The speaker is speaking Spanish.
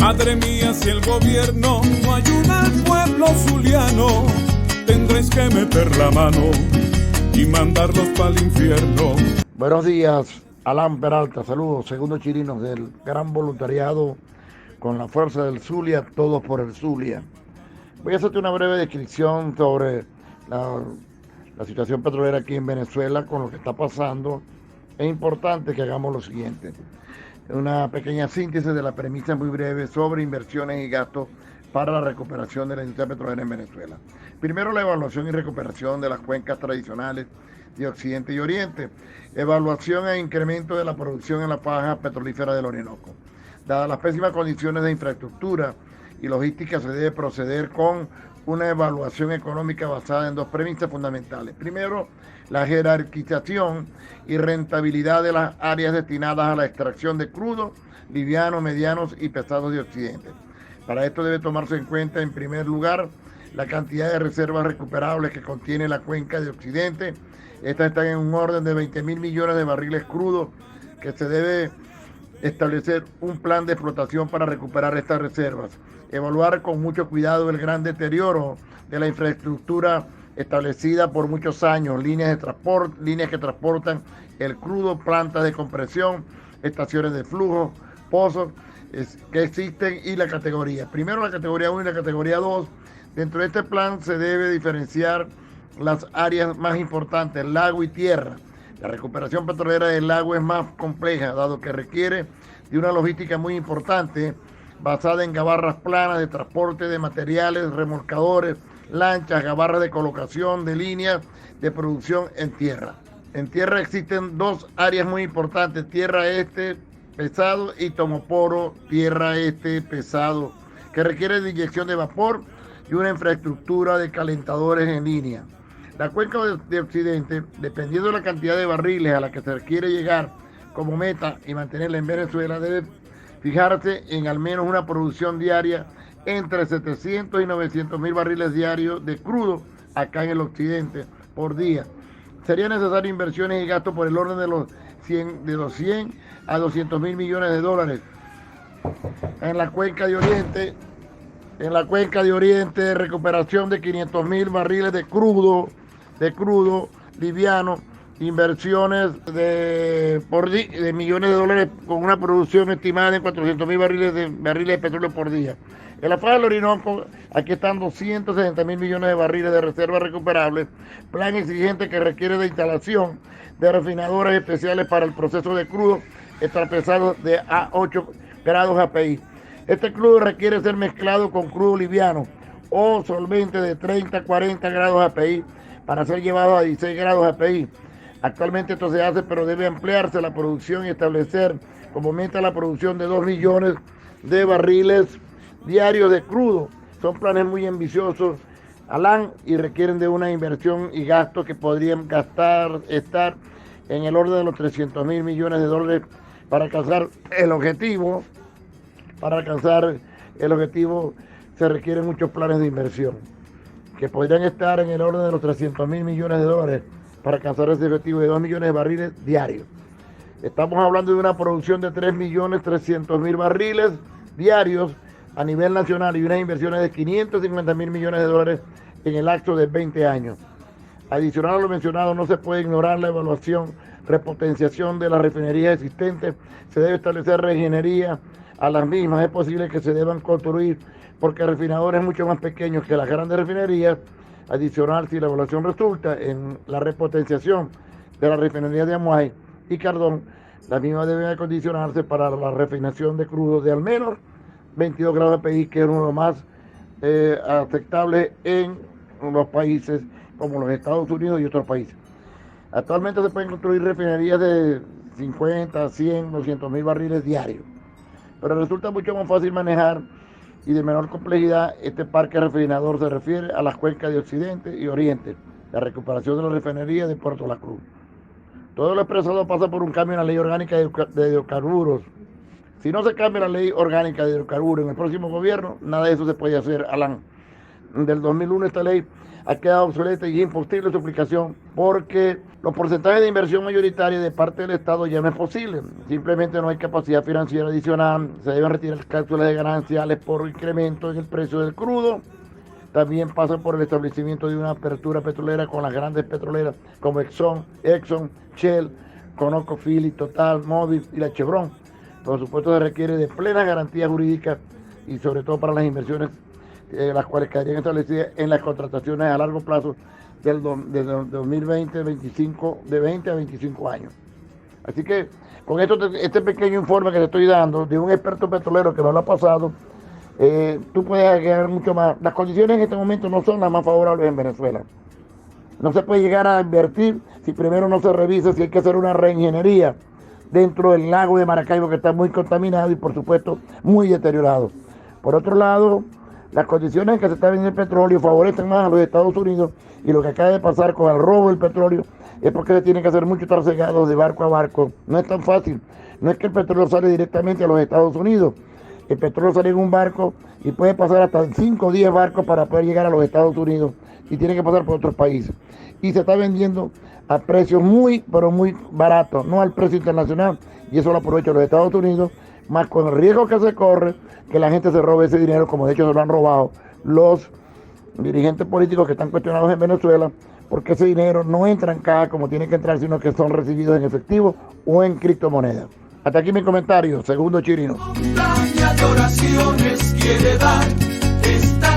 Madre mía, si el gobierno no ayuda al pueblo zuliano, tendréis que meter la mano y mandarlos para el infierno. Buenos días, Alan Peralta, saludos, segundo Chirinos del gran voluntariado con la fuerza del Zulia, todos por el Zulia. Voy a hacerte una breve descripción sobre la situación petrolera aquí en Venezuela con lo que está pasando. Es importante que hagamos lo siguiente. Una pequeña síntesis de la premisa muy breve sobre inversiones y gastos para la recuperación de la industria petrolera en Venezuela. Primero, la evaluación y recuperación de las cuencas tradicionales de Occidente y Oriente. Evaluación e incremento de la producción en la faja petrolífera del Orinoco. Dadas las pésimas condiciones de infraestructura y logística, se debe proceder con una evaluación económica basada en dos premisas fundamentales. Primero, la jerarquización y rentabilidad de las áreas destinadas a la extracción de crudo, livianos, medianos y pesados de Occidente. Para esto debe tomarse en cuenta, en primer lugar, la cantidad de reservas recuperables que contiene la cuenca de Occidente. Estas están en un orden de 20.000 millones de barriles crudos, que se debe establecer un plan de explotación para recuperar estas reservas. Evaluar con mucho cuidado el gran deterioro de la infraestructura establecida por muchos años, líneas que transportan el crudo, plantas de compresión, estaciones de flujo, pozos que existen y la categoría. Primero la categoría 1 y la categoría 2. Dentro de este plan se debe diferenciar las áreas más importantes, lago y tierra. La recuperación petrolera del lago es más compleja, dado que requiere de una logística muy importante, basada en gabarras planas de transporte de materiales, remolcadores, lanchas, gabarras de colocación de líneas de producción en tierra. En tierra existen dos áreas muy importantes, tierra este pesado y tomoporo, tierra este pesado, que requiere de inyección de vapor y una infraestructura de calentadores en línea. La cuenca de Occidente, dependiendo de la cantidad de barriles a la que se quiere llegar como meta y mantenerla en Venezuela, debe fijarse en al menos una producción diaria entre 700 y 900 mil barriles diarios de crudo acá en el Occidente por día. Serían necesarias inversiones y gastos por el orden de los 100 a 200 mil millones de dólares. En la cuenca de Oriente, recuperación de 500 mil barriles de crudo liviano, inversiones de millones de dólares con una producción estimada en 400 mil barriles de petróleo por día. En la faja del Orinoco, aquí están 260 mil millones de barriles de reservas recuperables, plan exigente que requiere de instalación de refinadores especiales para el proceso de crudo extrapesado de a 8 grados API. Este crudo requiere ser mezclado con crudo liviano o solvente de 30 a 40 grados API para ser llevado a 16 grados API. Actualmente esto se hace, pero debe ampliarse la producción y establecer como meta la producción de 2 millones de barriles diarios de crudo. Son planes muy ambiciosos, Alan, y requieren de una inversión y gastos que podrían estar en el orden de los 300 mil millones de dólares para alcanzar el objetivo. Para alcanzar el objetivo se requieren muchos planes de inversión, que podrían estar en el orden de los 300 mil millones de dólares para alcanzar ese objetivo de 2 millones de barriles diarios. Estamos hablando de una producción de 3.300.000 barriles diarios a nivel nacional y unas inversiones de 550 mil millones de dólares en el lapso de 20 años. Adicional a lo mencionado, no se puede ignorar la evaluación, repotenciación de las refinerías existentes. Se debe establecer reingeniería a las mismas. Es posible que se deban construir porque refinadores mucho más pequeños que las grandes refinerías. Adicional, si la evaluación resulta en la repotenciación de la refinería de Amuay y Cardón, las mismas deben acondicionarse para la refinación de crudo de al menos 22 grados API, que es uno de los más aceptables en los países como los Estados Unidos y otros países. Actualmente se pueden construir refinerías de 50, 100, 200 mil barriles diarios, pero resulta mucho más fácil manejar y de menor complejidad. Este parque refinador se refiere a las cuencas de Occidente y Oriente, la recuperación de la refinería de Puerto La Cruz. Todo lo expresado pasa por un cambio en la ley orgánica de hidrocarburos. Si no se cambia la ley orgánica de hidrocarburos en el próximo gobierno, nada de eso se puede hacer, Alan. del 2001 esta ley ha quedado obsoleta y es imposible su aplicación porque los porcentajes de inversión mayoritaria de parte del Estado ya no es posible. Simplemente no hay capacidad financiera adicional, se deben retirar cláusulas de gananciales por incremento en el precio del crudo. También pasa por el establecimiento de una apertura petrolera con las grandes petroleras como Exxon, Shell, ConocoPhillips, Total, Mobil y la Chevron. Por supuesto se requiere de plena garantía jurídica y sobre todo para las inversiones las cuales quedarían establecidas en las contrataciones a largo plazo del 2020, 25, de 20 a 25 años. Así que con este pequeño informe que te estoy dando de un experto petrolero que me lo ha pasado, tú puedes agregar mucho más. Las condiciones en este momento no son las más favorables en Venezuela. No se puede llegar a invertir si primero no se revisa si hay que hacer una reingeniería dentro del lago de Maracaibo, que está muy contaminado y por supuesto muy deteriorado. Por otro lado, las condiciones en que se está vendiendo el petróleo favorecen más a los Estados Unidos, y lo que acaba de pasar con el robo del petróleo es porque se tiene que hacer mucho trasegado de barco a barco. No es tan fácil. No es que el petróleo sale directamente a los Estados Unidos. El petróleo sale en un barco y puede pasar hasta 5 o 10 barcos para poder llegar a los Estados Unidos y tiene que pasar por otros países. Y se está vendiendo a precios muy, pero muy baratos, no al precio internacional, y eso lo aprovechan los Estados Unidos, más con el riesgo que se corre que la gente se robe ese dinero, como de hecho se lo han robado los dirigentes políticos que están cuestionados en Venezuela, porque ese dinero no entra en caja como tiene que entrar, sino que son recibidos en efectivo o en criptomonedas. Hasta aquí mi comentario, Segundo Chirino. Montaña de oraciones quiere dar esta